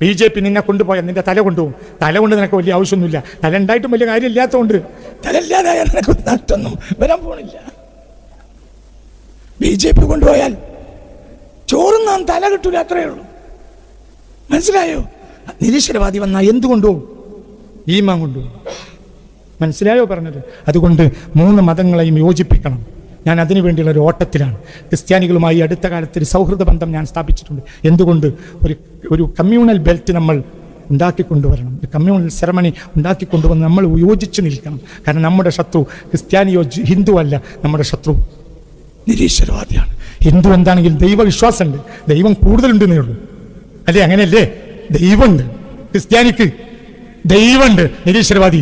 BJP നിന്നെ കൊണ്ടുപോയാൽ നിന്റെ തല കൊണ്ടുപോകും. തല കൊണ്ട് നിനക്ക് വലിയ ആവശ്യമൊന്നുമില്ല. തല ഉണ്ടായിട്ടും വലിയ കാര്യമില്ലാത്തതുകൊണ്ട് തലല്ലാതായ നിനക്ക് നഷ്ടമൊന്നും വരാൻ പോണില്ല. BJP കൊണ്ടുപോയാൽ ചോറുന്നാൻ തല കിട്ടൂല, അത്രയേ ഉള്ളൂ. മനസ്സിലായോ? നിരീശ്വരവാദി വന്നാൽ എന്ത് കൊണ്ടുപോകും? ഈമാൻ കൊണ്ടുപോകും. മനസ്സിലായോ പറഞ്ഞത്? അതുകൊണ്ട് 3 മതങ്ങളെയും യോജിപ്പിക്കണം. ഞാൻ അതിനു വേണ്ടിയുള്ള ഒരു ഓട്ടത്തിലാണ്. ക്രിസ്ത്യാനികളുമായി അടുത്ത കാലത്ത് ഒരു സൗഹൃദ ബന്ധം ഞാൻ സ്ഥാപിച്ചിട്ടുണ്ട്. എന്തുകൊണ്ട്? ഒരു കമ്മ്യൂണൽ ബെൽറ്റ് നമ്മൾ ഉണ്ടാക്കിക്കൊണ്ടുവരണം. ഒരു കമ്മ്യൂണൽ സെറമണി ഉണ്ടാക്കിക്കൊണ്ടുവന്ന് നമ്മൾ യോജിച്ച് നിൽക്കണം. കാരണം നമ്മുടെ ശത്രു ക്രിസ്ത്യാനിയോ ഹിന്ദു അല്ല, നമ്മുടെ ശത്രു നിരീശ്വരവാദിയാണ്. ഹിന്ദു എന്താണെങ്കിലും ദൈവവിശ്വാസമുണ്ട്, ദൈവം കൂടുതലുണ്ടെന്നേ ഉള്ളൂ. അല്ലേ? അങ്ങനെയല്ലേ? ദൈവമുണ്ട്. ക്രിസ്ത്യാനിക്ക് ദൈവമുണ്ട്, നിരീശ്വരവാദി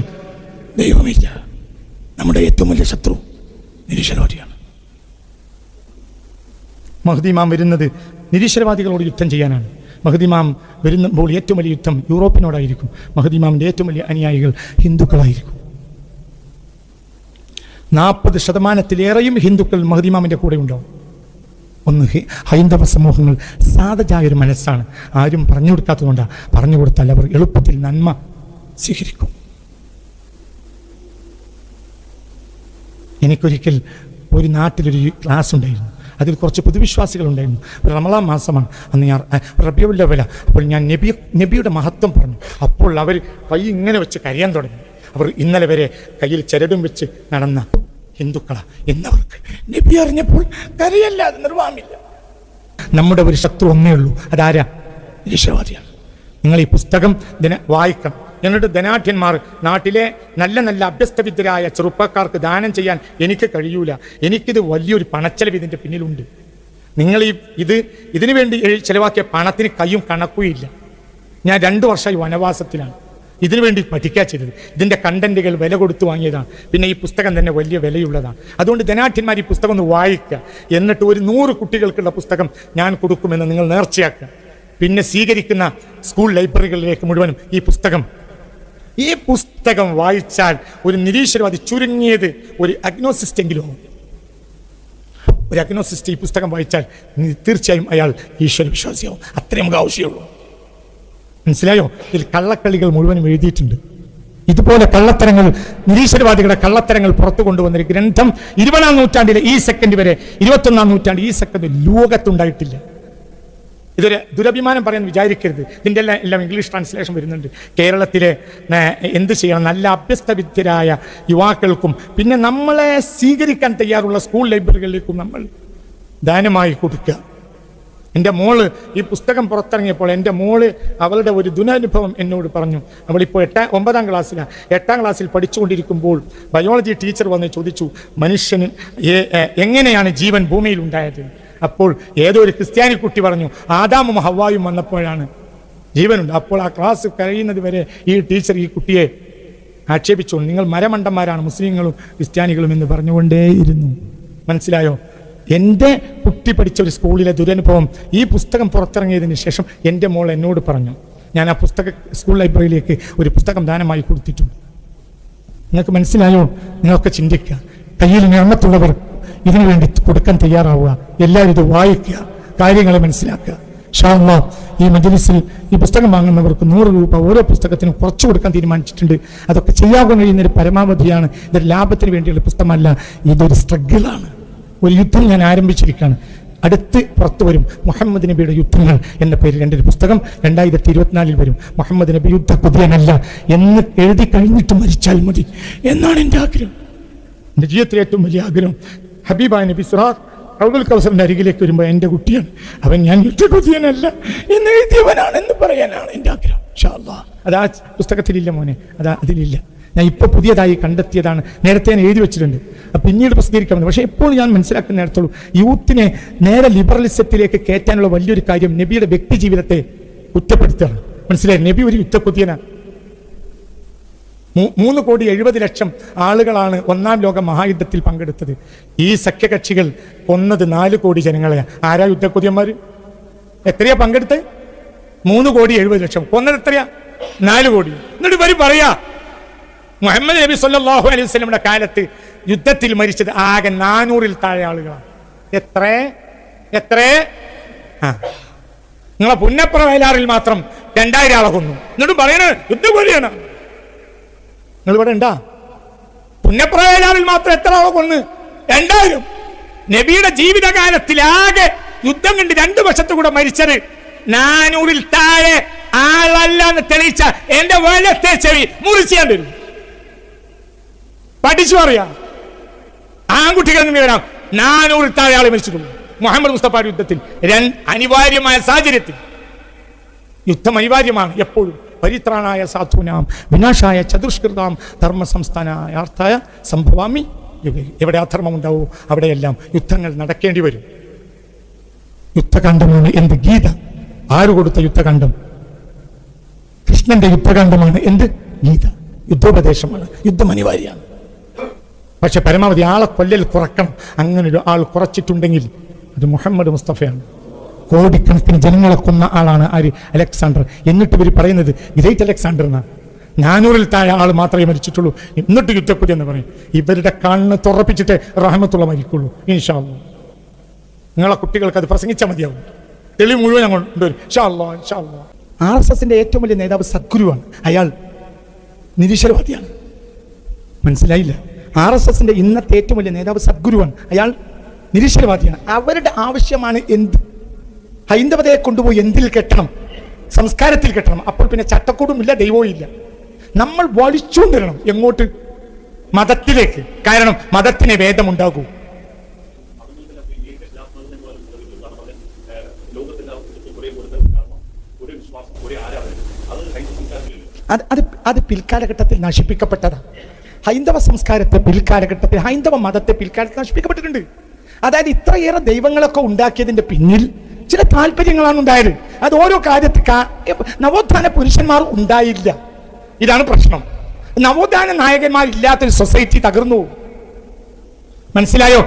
ദൈവമില്ല. നമ്മുടെ ഏറ്റവും വലിയ ശത്രു നിരീശ്വരവാദിയാണ്. മഹ്ദി ഇമാം വരുന്നത് നിരീശ്വരവാദികളോട് യുദ്ധം ചെയ്യാനാണ്. മഹ്ദി ഇമാം വരുമ്പോൾ ഏറ്റവും വലിയ യുദ്ധം യൂറോപ്പിനോടായിരിക്കും. മഹ്ദി ഇമാമിൻ്റെ ഏറ്റവും വലിയ അനുയായികൾ ഹിന്ദുക്കളായിരിക്കും. 40% ഹിന്ദുക്കൾ മഹ്ദി ഇമാമിൻ്റെ കൂടെ ഉണ്ടാവും. ഒന്ന്, ഹൈന്ദവ സമൂഹങ്ങൾ സാധജായൊരു മനസ്സാണ്. ആരും പറഞ്ഞു കൊടുക്കാത്തതുകൊണ്ടാണ്. പറഞ്ഞു കൊടുത്താൽ അവർ എളുപ്പത്തിൽ നന്മ സ്വീകരിക്കും. എനിക്കൊരിക്കൽ ഒരു നാട്ടിലൊരു ക്ലാസ് ഉണ്ടായിരുന്നു. അതിൽ കുറച്ച് പൊതുവിശ്വാസികളുണ്ടായിരുന്നു. റമളാൻ മാസമാണ് അന്ന്. ഞാൻ റബീഉൽ അവ്വൽ. അപ്പോൾ ഞാൻ നബിയുടെ മഹത്വം പറഞ്ഞു. അപ്പോൾ അവർ കൈ ഇങ്ങനെ വെച്ച് കരയാൻ തുടങ്ങി. അവർ ഇന്നലെ വരെ കയ്യിൽ ചരടും വെച്ച് നടന്ന ഹിന്ദുക്കളാ. എന്നവർക്ക് നബി അറിഞ്ഞപ്പോൾ കരയല്ലാതെ നിർവാഹമില്ല. നമ്മുടെ ഒരു ശത്രു ഒന്നേ ഉള്ളൂ. അതാരാ? നിരീശ്വരവാദിയാണ്. നിങ്ങൾ ഈ പുസ്തകം വായിക്കണം. എന്നിട്ട് ധനാഢ്യന്മാർ, നാട്ടിലെ നല്ല നല്ല അഭ്യസ്തവിദ്യരായ ചെറുപ്പക്കാർക്ക് ദാനം ചെയ്യാൻ എനിക്ക് കഴിയൂല, എനിക്കിത് വലിയൊരു പണച്ചെലവ് ഇതിൻ്റെ പിന്നിലുണ്ട്. നിങ്ങൾ ഇതിനു വേണ്ടി ചെലവാക്കിയ പണത്തിന് കയ്യും കണക്കും ഇല്ല. ഞാൻ 2 വർഷമായി വനവാസത്തിലാണ്. ഇതിനു വേണ്ടി പഠിക്കുക ചെയ്തത്. ഇതിൻ്റെ കണ്ടന്റുകൾ വില കൊടുത്ത് വാങ്ങിയതാണ്. പിന്നെ ഈ പുസ്തകം തന്നെ വലിയ വിലയുള്ളതാണ്. അതുകൊണ്ട് ധനാഢ്യന്മാർ ഈ പുസ്തകം ഒന്ന് വായിക്കുക. എന്നിട്ട് ഒരു 100 കുട്ടികൾക്കുള്ള പുസ്തകം ഞാൻ കൊടുക്കുമെന്ന് നിങ്ങൾ നേർച്ചയാക്കുക. പിന്നെ സ്വീകരിക്കുന്ന സ്കൂൾ ലൈബ്രറികളിലേക്ക് മുഴുവനും ഈ പുസ്തകം വായിച്ചാൽ ഒരു നിരീശ്വരവാദി ചുരുങ്ങിയത് ഒരു അഗ്നോസിസ്റ്റെങ്കിലും ആവും. ഒരു അഗ്നോസിസ്റ്റ് ഈ പുസ്തകം വായിച്ചാൽ തീർച്ചയായും അയാൾ ഈശ്വര വിശ്വാസിയാവും. അത്രയും നമുക്ക് ആവശ്യമുള്ളൂ. മനസ്സിലായോ? ഇതിൽ കള്ളക്കളികൾ മുഴുവനും എഴുതിയിട്ടുണ്ട്. ഇതുപോലെ കള്ളത്തരങ്ങൾ, നിരീശ്വരവാദികളുടെ കള്ളത്തരങ്ങൾ പുറത്തു കൊണ്ടുവന്നൊരു ഗ്രന്ഥം 20-ാം നൂറ്റാണ്ടിലെ ഈ സെക്കൻഡ് വരെ, 21-ാം നൂറ്റാണ്ട് ഈ സെക്കൻഡ് ലോകത്തുണ്ടായിട്ടില്ല. ഇതൊരു ദുരഭിമാനം പറയാൻ വിചാരിക്കരുത്. ഇതിൻ്റെ എല്ലാം ഇംഗ്ലീഷ് ട്രാൻസ്ലേഷൻ വരുന്നുണ്ട്. കേരളത്തിലെ എന്ത് ചെയ്യണം? നല്ല അഭ്യസ്തവിദ്യരായ യുവാക്കൾക്കും പിന്നെ നമ്മളെ സ്വീകരിക്കാൻ തയ്യാറുള്ള സ്കൂൾ ലൈബ്രറികളിലേക്കും നമ്മൾ ദാനമായി കൊടുക്കുക. എൻ്റെ മോള് ഈ പുസ്തകം പുറത്തിറങ്ങിയപ്പോൾ എൻ്റെ മോള് അവളുടെ ഒരു ദുരനുഭവം എന്നോട് പറഞ്ഞു. അവളിപ്പോൾ 9-ാം ക്ലാസ്സിലാണ്. 8-ാം ക്ലാസ്സിൽ പഠിച്ചുകൊണ്ടിരിക്കുമ്പോൾ ബയോളജി ടീച്ചർ വന്ന് ചോദിച്ചു, മനുഷ്യന് എങ്ങനെയാണ് ജീവൻ ഭൂമിയിൽ ഉണ്ടായത്? അപ്പോൾ ഏതോ ഒരു ക്രിസ്ത്യാനി കുട്ടി പറഞ്ഞു, ആദാമും ഹവ്വായും വന്നപ്പോഴാണ് ജീവനുണ്ട്. അപ്പോൾ ആ ക്ലാസ് കഴിയുന്നത് വരെ ഈ ടീച്ചർ ഈ കുട്ടിയെ ആക്ഷേപിച്ചുകൊണ്ട് നിങ്ങൾ മരമണ്ടന്മാരാണ് മുസ്ലിങ്ങളും ക്രിസ്ത്യാനികളും എന്ന് പറഞ്ഞുകൊണ്ടേയിരുന്നു. മനസ്സിലായോ? എൻ്റെ കുട്ടി പഠിച്ച ഒരു സ്കൂളിലെ ദുരനുഭവം ഈ പുസ്തകം പുറത്തിറങ്ങിയതിന് ശേഷം എൻ്റെ മോൾ എന്നോട് പറഞ്ഞു. ഞാൻ ആ സ്കൂൾ ലൈബ്രറിയിലേക്ക് ഒരു പുസ്തകം ദാനമായി കൊടുത്തിട്ടുണ്ട്. നിങ്ങൾക്ക് മനസ്സിലായോ? നിങ്ങൾക്ക് ചിന്തിക്കുക. കയ്യിൽ നിയമത്തുള്ളവർ ഇതിനു വേണ്ടി കൊടുക്കാൻ തയ്യാറാവുക. എല്ലാവരും ഇത് വായിക്കുക, കാര്യങ്ങളെ മനസ്സിലാക്കുക. ഇൻഷാ അല്ലാഹ് ഈ മജ്‌ലിസിൽ ഈ പുസ്തകം വാങ്ങുന്നവർക്ക് 100 രൂപ ഓരോ പുസ്തകത്തിനും കുറച്ച് കൊടുക്കാൻ തീരുമാനിച്ചിട്ടുണ്ട്. അതൊക്കെ ചെയ്യാൻ കഴിയുന്നൊരു പരമാവധിയാണ്. ഇതൊരു ലാഭത്തിന് വേണ്ടിയുള്ള പുസ്തകമല്ല, ഇതൊരു സ്ട്രഗിളാണ്. ഒരു യുദ്ധം ഞാൻ ആരംഭിച്ചിരിക്കുകയാണ്. അടുത്ത് പുറത്തു വരും മുഹമ്മദ് നബിയുടെ യുദ്ധങ്ങൾ എന്ന പേരിൽ എൻ്റെ ഒരു പുസ്തകം 2024 വരും. മുഹമ്മദ് നബി യുദ്ധ കുതിരനല്ല എന്ന് എഴുതി കഴിഞ്ഞിട്ട് മരിച്ചാൽ മതി എന്നാണ് എൻ്റെ ആഗ്രഹം. എൻ്റെ ജീവിതത്തിലെ ഏറ്റവും വലിയ ആഗ്രഹം ഹബീബായ നബി ഹൗദുൽ കൗസറിൻ്റെ അരികിലേക്ക് വരുമ്പോൾ എൻ്റെ കുട്ടിയാണ് അവൻ, ഞാൻ യുദ്ധകുതിയനല്ല എന്ന് എഴുതിയവനാണെന്ന് പറയാനാണ് എൻ്റെ ആഗ്രഹം. ഇൻഷാ അല്ലാഹ്. അത് ആ പുസ്തകത്തിലില്ല മോനെ, അതിലില്ല. ഞാൻ ഇപ്പോൾ പുതിയതായി കണ്ടെത്തിയതാണ്, നേരത്തെ ഞാൻ എഴുതി വെച്ചിട്ടുണ്ട്, പിന്നീട് പ്രസിദ്ധീകരിക്കാമെന്ന്. പക്ഷേ എപ്പോഴും ഞാൻ മനസ്സിലാക്കുന്ന നേരത്തുള്ളൂ, യൂത്തിനെ നേരെ ലിബറലിസത്തിലേക്ക് കയറ്റാനുള്ള വലിയൊരു കാര്യം നബിയുടെ വ്യക്തി ജീവിതത്തെ കുറ്റപ്പെടുത്തുകയാണ്. മനസ്സിലായി? നബി ഒരു യുദ്ധക്കുതിയനാണ്. 3,70,00,000 ആളുകളാണ് ഒന്നാം ലോക മഹായുദ്ധത്തിൽ പങ്കെടുത്തത്. ഈ സഖ്യകക്ഷികൾ കൊന്നത് 4 കോടി ജനങ്ങളെ. ആരാ യുദ്ധക്കുതിയന്മാർ? എത്രയാ പങ്കെടുത്തത്? 3,70,00,000. കൊന്നത് എത്രയാ? 4 കോടി. എന്നിട്ട് ഇവർ പറയാ മുഹമ്മദ് നബി സല്ലല്ലാഹു അലൈഹി വസല്ലമയുടെ കാലത്ത് യുദ്ധത്തിൽ മരിച്ചത് ആകെ 400-ൽ താഴെ ആളുകളാണ്. എത്ര? നിങ്ങളെ പുന്നപ്ര വയലാറിൽ മാത്രം 2000 ആളെ കൊന്നു. എന്നിട്ട് പറയണത് യുദ്ധം. നിങ്ങൾ ഇവിടെ ഉണ്ടാ? പുന്നപ്ര വയലാറിൽ മാത്രം എത്ര ആളെ കൊന്ന്? 2000. നബിയുടെ ജീവിതകാലത്തിലാകെ യുദ്ധം കണ്ട് 2 വർഷത്തു കൂടെ മരിച്ചത് 400-ൽ താഴെ ആളല്ല എന്ന് തെളിയിച്ച എന്റെ വലത്തെ ചെവി മുറിച്ചാൻ വരും. പഠിച്ചു പറയാം. ആൺകുട്ടികൾ വരാം. 400-ൽ താഴെ ആളെ മരിച്ചിട്ടുള്ളൂ മുഹമ്മദ് മുസ്തഫ യുദ്ധത്തിൽ. അനിവാര്യമായ സാഹചര്യത്തിൽ യുദ്ധം അനിവാര്യമാണ് എപ്പോഴും. പരിത്രാണായ സാധൂനാം വിനാശായ ചതുഷ്കൃതാം ധർമ്മ സംസ്ഥാനായ അർത്ഥായ സംഭവാമി. എവിടെ അധർമ്മം ഉണ്ടാവോ അവിടെയെല്ലാം യുദ്ധങ്ങൾ നടക്കേണ്ടി വരും. യുദ്ധകാന്ഡമാണ് എന്ത്? ഗീത. ആര് കൊടുത്ത യുദ്ധകാന്ഡം? കൃഷ്ണന്റെ യുദ്ധകാന്ഡമാണ് എന്ത്? ഗീത. യുദ്ധോപദേശമാണ്. യുദ്ധം അനിവാര്യമാണ്. പക്ഷെ പരമാവധി ആളെ കൊല്ലൽ കുറക്കണം. അങ്ങനെ ഒരു ആൾ കുറച്ചിട്ടുണ്ടെങ്കിൽ അത് മുഹമ്മദ് മുസ്തഫയാണ്. കോടിക്കണക്കിന് ജനങ്ങളെ കൊന്ന ആളാണ് ആര്? അലക്സാണ്ടർ. എന്നിട്ട് ഇവർ പറയുന്നത് ഗ്രേറ്റ് അലക്സാണ്ടർ എന്നാണ്. 400-ൽ താഴെ ആൾ മാത്രമേ മരിച്ചിട്ടുള്ളൂ. എന്നിട്ട് യുദ്ധക്കുതി എന്ന് പറയും. ഇവരുടെ കണ്ണ് തുറപ്പിച്ചിട്ട് റഹ്മത്തുള്ള മരിക്കുള്ളൂ ഇൻഷാ അല്ലാഹ്. നിങ്ങളെ കുട്ടികൾക്ക് അത് പ്രസംഗിച്ചാൽ മതിയാവും. തെളിവ് മുഴുവൻ ഞങ്ങൾ കൊണ്ടുവരും ഇൻഷാ അല്ലാഹ്, ഇൻഷാ അല്ലാഹ്. RSSന്റെ ഏറ്റവും വലിയ നേതാവ് സദ്ഗുരുവാണ്. അയാൾ നിരീശ്വരവാദിയാണ്. മനസ്സിലായില്ല? RSSന്റെ ഇന്നത്തെ ഏറ്റവും വലിയ നേതാവ് സദ്ഗുരുവാണ്. അയാൾ നിരീശ്വരവാദിയാണ്. അവരുടെ ആവശ്യമാണ് എന്ത്? ഹൈന്ദവതയെ കൊണ്ടുപോയി എന്തിൽ കെട്ടണം? സംസ്കാരത്തിൽ കെട്ടണം. അപ്പോൾ പിന്നെ ചട്ടക്കൂടും ഇല്ല, ദൈവവും ഇല്ല. നമ്മൾ വലിച്ചുകൊണ്ടിരണം. എങ്ങോട്ട്? മതത്തിലേക്ക്. കാരണം മതത്തിന് വേദമുണ്ടാകൂ. അത് പിൽക്കാലഘട്ടത്തിൽ നശിപ്പിക്കപ്പെട്ടതാണ്. ഹൈന്ദവ സംസ്കാരത്തെ പിൽക്കാലഘട്ടത്തിൽ, ഹൈന്ദവ മതത്തെ പിൽക്കാലത്ത് നശിപ്പിക്കപ്പെട്ടിട്ടുണ്ട്. അതായത് ഇത്രയേറെ ദൈവങ്ങളൊക്കെ ഉണ്ടാക്കിയതിന്റെ പിന്നിൽ ചില താല്പര്യങ്ങളാണ് ഉണ്ടായത്. അത് ഓരോ കാര്യത്തിൽ നവോത്ഥാന പുരുഷന്മാർ ഉണ്ടായില്ല. ഇതാണ് പ്രശ്നം. നവോത്ഥാന നായകന്മാരില്ലാത്തൊരു സൊസൈറ്റി തകർന്നു. മനസ്സിലായോ?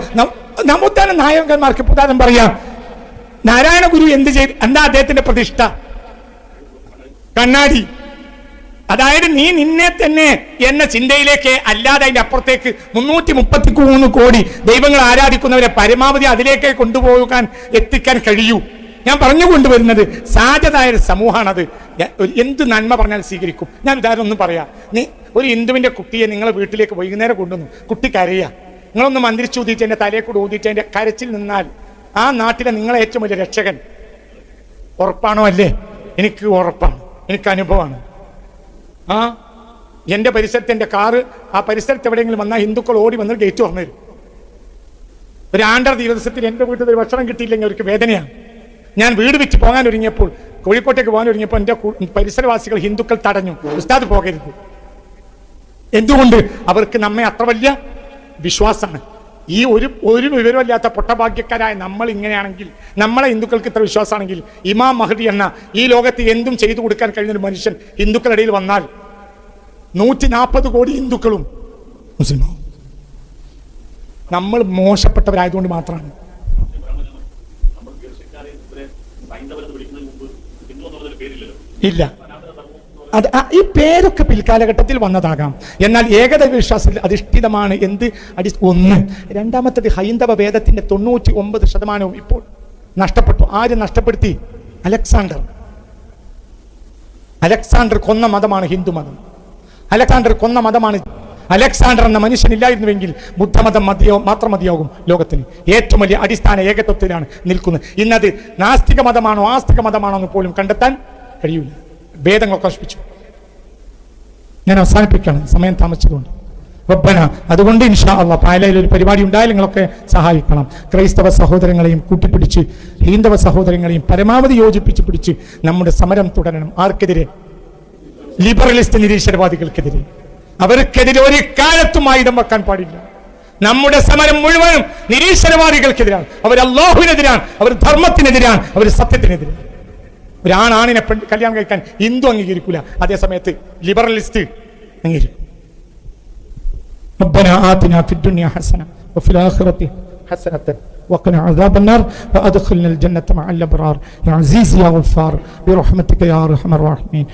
നവോത്ഥാന നായകന്മാർക്ക് ഉദാഹരണം പറയാം. നാരായണ ഗുരു എന്ത് ചെയ്തു? എന്താ അദ്ദേഹത്തിന്റെ പ്രതിഷ്ഠ? കണ്ണാടി. അതായത് നീ നിന്നെ തന്നെ എന്ന ചിന്തയിലേക്ക് അല്ലാതെ അതിന്റെ അപ്പുറത്തേക്ക് 333 കോടി ദൈവങ്ങൾ ആരാധിക്കുന്നവരെ പരമാവധി അതിലേക്ക് കൊണ്ടുപോകാൻ എത്തിക്കാൻ കഴിയൂ. ഞാൻ പറഞ്ഞു കൊണ്ടുവരുന്നത് സാധ്യതായ ഒരു സമൂഹമാണത്. എന്ത് നന്മ പറഞ്ഞാൽ സ്വീകരിക്കും. ഞാൻ ഉദാഹരണം ഒന്നും പറയാം. നീ ഒരു ഹിന്ദുവിന്റെ കുട്ടിയെ നിങ്ങളെ വീട്ടിലേക്ക് വൈകുന്നേരം കൊണ്ടുവന്നു. കുട്ടി കരയുക. നിങ്ങളൊന്ന് മന്ത്രിച്ച് ഊതിയിട്ട് എൻ്റെ തലയെ കൂടെ ഊതിയിട്ട് അതിന്റെ കരച്ചിൽ നിന്നാൽ ആ നാട്ടിലെ നിങ്ങളെ ഏറ്റവും വലിയ രക്ഷകൻ. ഉറപ്പാണോ? അല്ലേ? എനിക്ക് ഉറപ്പാണ്, എനിക്ക് അനുഭവമാണ്. എൻ്റെ പരിസരത്ത് എൻ്റെ കാറ് ആ പരിസരത്ത് എവിടെയെങ്കിലും വന്നാൽ ഹിന്ദുക്കൾ ഓടി വന്ന് ഗേറ്റ് തുറന്നു തരും. ഒരു ആണ്ടർ ദിവസത്തിൽ എൻ്റെ വീട്ടിൽ ഒരു ഭക്ഷണം കിട്ടിയില്ലെങ്കിൽ അവർക്ക് വേദനയാണ്. ഞാൻ വീട് വിറ്റ് പോകാൻ ഒരുങ്ങിയപ്പോൾ, കോഴിക്കോട്ടേക്ക് പോകാൻ ഒരുങ്ങിയപ്പോൾ എൻ്റെ പരിസരവാസികൾ ഹിന്ദുക്കൾ തടഞ്ഞു. ഉസ്താദ് പോകരുത്. എന്തുകൊണ്ട്? അവർക്ക് നമ്മെ അത്ര വലിയ വിശ്വാസമാണ്. ഈ ഒരു വിവരമില്ലാത്ത പൊട്ടഭാഗ്യക്കാരായ നമ്മൾ ഇങ്ങനെയാണെങ്കിൽ, നമ്മളെ ഹിന്ദുക്കൾക്ക് ഇത്ര വിശ്വാസമാണെങ്കിൽ, ഇമാം മഹദി എന്ന ഈ ലോകത്ത് എന്തും ചെയ്തു കൊടുക്കാൻ കഴിയുന്ന ഒരു മനുഷ്യൻ ഹിന്ദുക്കളുടെ ഇടയിൽ വന്നാൽ 140 കോടി ഹിന്ദുക്കളും മുസ്ലിമാവും. നമ്മൾ മോശപ്പെട്ടവരായതുകൊണ്ട് മാത്രമാണ്. ഇല്ല, അത് ഈ പേരൊക്കെ പിൽക്കാലഘട്ടത്തിൽ വന്നതാകാം. എന്നാൽ ഏകദൈവ വിശ്വാസത്തിൽ അധിഷ്ഠിതമാണ്. എന്ത്? ഒന്ന്. രണ്ടാമത്തത് ഹൈന്ദവ വേദത്തിന്റെ 99% ഇപ്പോൾ നഷ്ടപ്പെട്ടു. ആര് നഷ്ടപ്പെടുത്തി? അലക്സാണ്ടർ കൊന്ന മതമാണ് ഹിന്ദു മതം. അലക്സാണ്ടർ കൊന്ന മതമാണ്. അലക്സാണ്ടർ എന്ന മനുഷ്യനില്ലായിരുന്നുവെങ്കിൽ ബുദ്ധമതം മാത്രം മതിയാകും ലോകത്തിന്. ഏറ്റവും വലിയ അടിസ്ഥാന ഏകത്വത്തിലാണ് നിൽക്കുന്നത്. ഇന്നത് നാസ്തിക മതമാണോ ആസ്തിക മതമാണോ എന്ന് പോലും കണ്ടെത്താൻ കഴിയില്ല. ഭേദങ്ങളൊക്കെ നശിപ്പിച്ചു. ഞാൻ അവസാനിപ്പിക്കണം, സമയം താമസിച്ചതുകൊണ്ട്. റബ്ബന, അതുകൊണ്ട് ഇൻഷാ അല്ലാഹ് പാലായിൽ ഒരു പരിപാടി ഉണ്ടായാൽ നിങ്ങളൊക്കെ സഹായിക്കണം. ക്രൈസ്തവ സഹോദരങ്ങളെയും കൂട്ടിപ്പിടിച്ച് ഹൈന്ദവ സഹോദരങ്ങളെയും പരമാവധി യോജിപ്പിച്ച് പിടിച്ച് നമ്മുടെ സമരം തുടരണം. ആർക്കെതിരെ? ലിബറലിസ്റ്റ് നിരീശ്വരവാദികൾക്കെതിരെ. അവർക്കെതിരെ ഒരു കാലത്തും ആയുധം വെക്കാൻ പാടില്ല. നമ്മുടെ സമരം മുഴുവനും നിരീശ്വരവാദികൾക്കെതിരാണ്. അവർ അല്ലാഹുവിനെതിരാണ്, അവർ ധർമ്മത്തിനെതിരാണ്, അവർ സത്യത്തിനെതിരാണ്. ഒരാണിനെ കല്യാണം കഴിക്കാൻ ഹിന്ദു അംഗീകരിക്കൂല, അതേ സമയത്ത് ലിബറലിസ്റ്റ് അംഗീകരിക്കും. ربنا آتنا في الدنيا حسنة وفي الآخرة حسنة وقنا عذاب النار وأدخلنا الجنة مع الأبرار يا عزيز يا غفار برحمتك يا أرحم الراحمين.